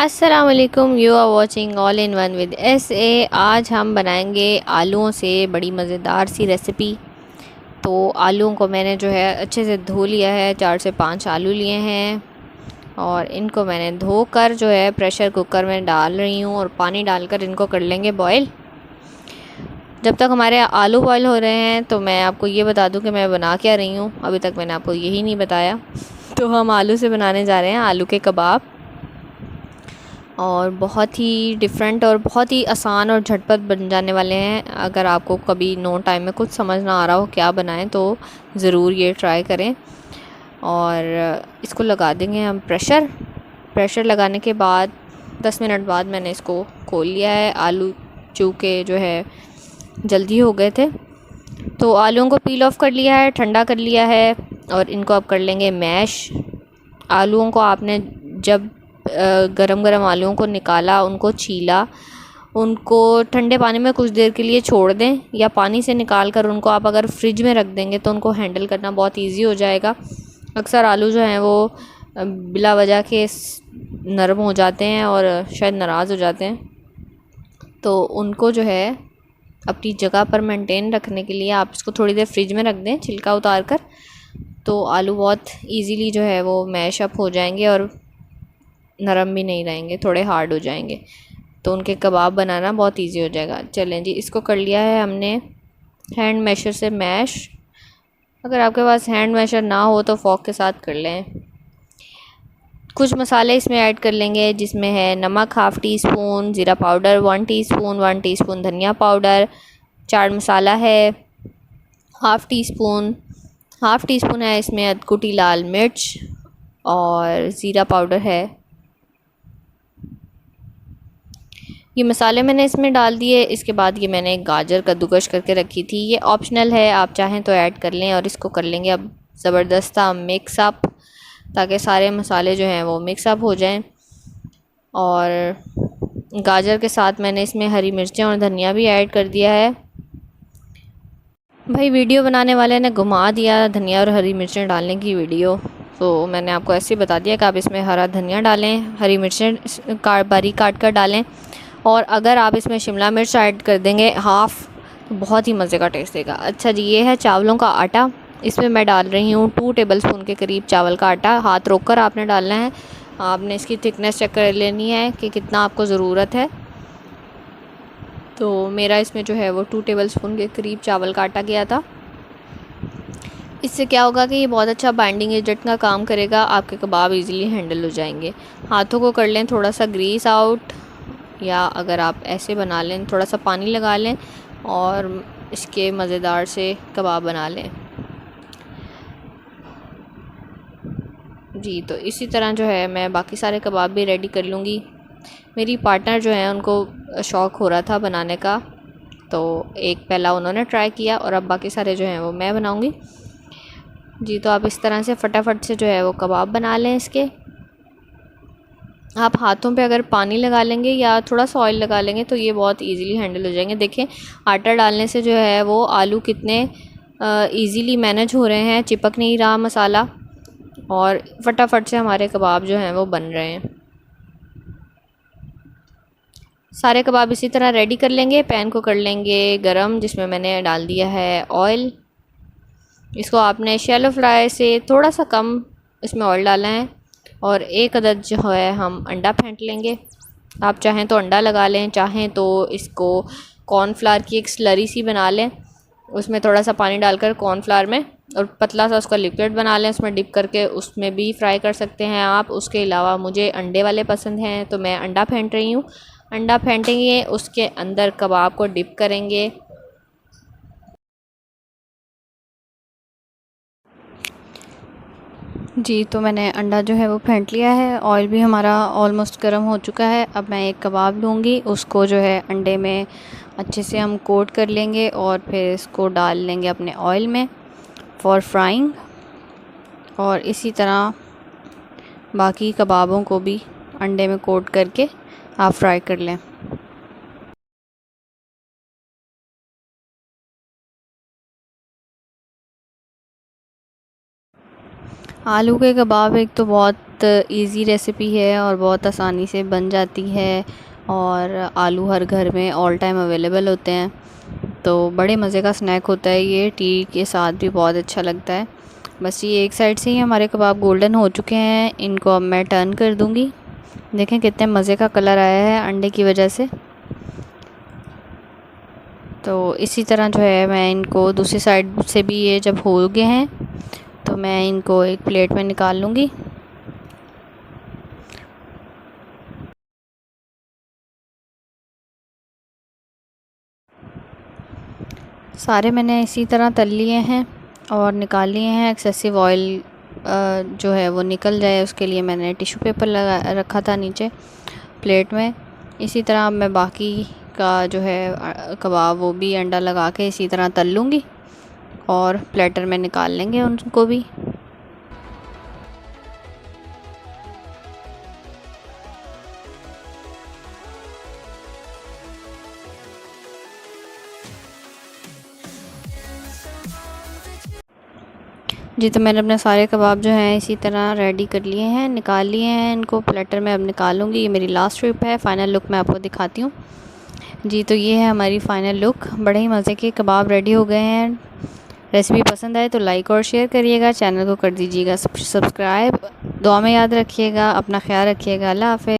अस्सलाम वालेकुम। You are watching all in one with SA। आज हम बनाएंगे आलूओं से बड़ी मज़ेदार सी रेसिपी। तो आलूओं को मैंने जो है अच्छे से धो लिया है। 4 से 5 आलू लिए हैं और इनको मैंने धोकर जो है प्रेशर कुकर में डाल रही हूँ और पानी डालकर इनको कर लेंगे बॉईल। जब तक हमारे आलू बॉईल हो रहे हैं तो मैं आपको ये बता दूं कि मैं बना क्या रही हूँ। अभी तक मैंने आपको यही नहीं बताया। तो हम आलू से बनाने जा रहे हैं आलू के कबाब, और बहुत ही डिफरेंट और बहुत ही आसान और झटपट बन जाने वाले हैं। अगर आपको कभी नो टाइम में कुछ समझ ना आ रहा हो क्या बनाएं तो ज़रूर ये ट्राई करें। और इसको लगा देंगे हम प्रेशर लगाने के बाद 10 मिनट बाद मैंने इसको खोल लिया है। आलू चूके जो है जल्दी हो गए थे, तो आलूओं को पील ऑफ कर लिया है, ठंडा कर लिया है और इनको अब कर लेंगे मैश। आलूओं को आपने जब गरम गरम आलूओं को निकाला, उनको छीला, उनको ठंडे पानी में कुछ देर के लिए छोड़ दें, या पानी से निकाल कर उनको आप अगर फ्रिज में रख देंगे तो उनको हैंडल करना बहुत इजी हो जाएगा। अक्सर आलू जो हैं वो बिला वजह के नरम हो जाते हैं और शायद नाराज़ हो जाते हैं, तो उनको जो है अपनी जगह पर मेंटेन रखने के लिए आप इसको थोड़ी देर फ्रिज में रख दें छिलका उतार कर। तो आलू बहुत इजीली जो है वो मैश अप हो जाएंगे और नरम भी नहीं रहेंगे, थोड़े हार्ड हो जाएंगे, तो उनके कबाब बनाना बहुत इजी हो जाएगा। चलें जी, इसको कर लिया है हमने हैंड मैशर से मैश। अगर आपके पास हैंड मैशर ना हो तो फॉक के साथ कर लें। कुछ मसाले इसमें ऐड कर लेंगे, जिसमें है नमक हाफ़ टी स्पून, ज़ीरा पाउडर 1 टीस्पून, 1 टीस्पून धनिया पाउडर, चाट मसाला है हाफ़ टी स्पून है इसमें अधकुटी लाल मिर्च, और ज़ीरा पाउडर है। ये मसाले मैंने इसमें डाल दिए। इसके बाद ये मैंने एक गाजर कद्दूकश करके रखी थी, ये ऑप्शनल है, आप चाहें तो ऐड कर लें। और इसको कर लेंगे अब ज़बरदस्त मिक्स अप, ताकि सारे मसाले जो हैं वो मिक्स अप हो जाएं। और गाजर के साथ मैंने इसमें हरी मिर्चें और धनिया भी ऐड कर दिया है। भाई वीडियो बनाने वाले ने घुमा दिया धनिया और हरी मिर्चें डालने की वीडियो, तो मैंने आपको ऐसे ही बता दिया कि आप इसमें हरा धनिया डालें, हरी मिर्चें बारीक काट कर डालें, और अगर आप इसमें शिमला मिर्च ऐड कर देंगे हाफ़, तो बहुत ही मज़े का टेस्ट देगा। अच्छा जी, ये है चावलों का आटा। इसमें मैं डाल रही हूँ 2 टेबलस्पून के करीब चावल का आटा। हाथ रोक कर आपने डालना है। आपने इसकी थिकनेस चेक कर लेनी है कि कितना आपको ज़रूरत है। तो मेरा इसमें जो है वो 2 टेबलस्पून के करीब चावल का आटा गया था। इससे क्या होगा कि ये बहुत अच्छा बाइंडिंग एजेंट का काम करेगा, आपके कबाब इजीली हैंडल हो जाएंगे। हाथों को कर लें थोड़ा सा ग्रीस आउट, या अगर आप ऐसे बना लें थोड़ा सा पानी लगा लें और इसके मज़ेदार से कबाब बना लें जी। तो इसी तरह जो है मैं बाकी सारे कबाब भी रेडी कर लूँगी। मेरी पार्टनर जो है उनको शौक़ हो रहा था बनाने का, तो एक पहला उन्होंने ट्राई किया और अब बाकी सारे जो हैं वो मैं बनाऊँगी जी। तो आप इस तरह से फटाफट से जो है वो कबाब बना लें इसके। आप हाथों पे अगर पानी लगा लेंगे या थोड़ा सा ऑयल लगा लेंगे तो ये बहुत इजीली हैंडल हो जाएंगे। देखें आटा डालने से जो है वो आलू कितने इजीली मैनेज हो रहे हैं, चिपक नहीं रहा मसाला, और फटाफट से हमारे कबाब जो हैं वो बन रहे हैं। सारे कबाब इसी तरह रेडी कर लेंगे। पैन को कर लेंगे गरम, जिसमें मैंने डाल दिया है ऑयल। इसको आपने शैलो फ्राई से थोड़ा सा कम इसमें ऑयल डालना है, और एक अदद जो है हम अंडा फेंट लेंगे। आप चाहें तो अंडा लगा लें, चाहें तो इसको कॉर्नफ्लावर की एक स्लरी सी बना लें, उसमें थोड़ा सा पानी डालकर कॉर्नफ्लावर में, और पतला सा उसका लिक्विड बना लें, उसमें डिप करके उसमें भी फ्राई कर सकते हैं आप। उसके अलावा मुझे अंडे वाले पसंद हैं तो मैं अंडा फेंट रही हूँ। अंडा फेंटेंगे, उसके अंदर कबाब को डिप करेंगे। जी, तो मैंने अंडा जो है वो फेंट लिया है। ऑयल भी हमारा ऑलमोस्ट गर्म हो चुका है। अब मैं एक कबाब लूँगी, उसको जो है अंडे में अच्छे से हम कोट कर लेंगे और फिर इसको डाल लेंगे अपने ऑयल में फॉर फ्राइंग। और इसी तरह बाकी कबाबों को भी अंडे में कोट करके आप फ्राई कर लें। आलू के कबाब एक तो बहुत बहुत इजी रेसिपी है और बहुत आसानी से बन जाती है, और आलू हर घर में ऑल टाइम अवेलेबल होते हैं, तो बड़े मज़े का स्नैक होता है ये। टी के साथ भी बहुत अच्छा लगता है। बस ये एक साइड से ही हमारे कबाब गोल्डन हो चुके हैं, इनको अब मैं टर्न कर दूँगी। देखें कितने मज़े का कलर आया है अंडे की वजह से। तो इसी तरह जो है मैं इनको दूसरी साइड से भी, ये जब हो गए हैं तो मैं इनको एक प्लेट में निकाल लूँगी। सारे मैंने इसी तरह तल लिए हैं और निकाल लिए हैं। एक्सेसिव ऑयल जो है वो निकल जाए उसके लिए मैंने टिश्यू पेपर लगा रखा था नीचे प्लेट में। इसी तरह मैं बाकी का जो है कबाब वो भी अंडा लगा के इसी तरह तल लूँगी और प्लेटर में निकाल लेंगे उनको भी। जी, तो मैंने अपने सारे कबाब जो हैं इसी तरह रेडी कर लिए हैं, निकाल लिए हैं इनको प्लेटर में। अब निकालूंगी, ये मेरी लास्ट ट्रिप है। फ़ाइनल लुक मैं आपको दिखाती हूँ। जी, तो ये है हमारी फ़ाइनल लुक। बड़े ही मज़े के कबाब रेडी हो गए हैं। रेसिपी पसंद आए तो लाइक और शेयर करिएगा, चैनल को कर दीजिएगा सब्सक्राइब। दुआ में याद रखिएगा, अपना ख्याल रखिएगा। अल्लाह हाफ़िज़।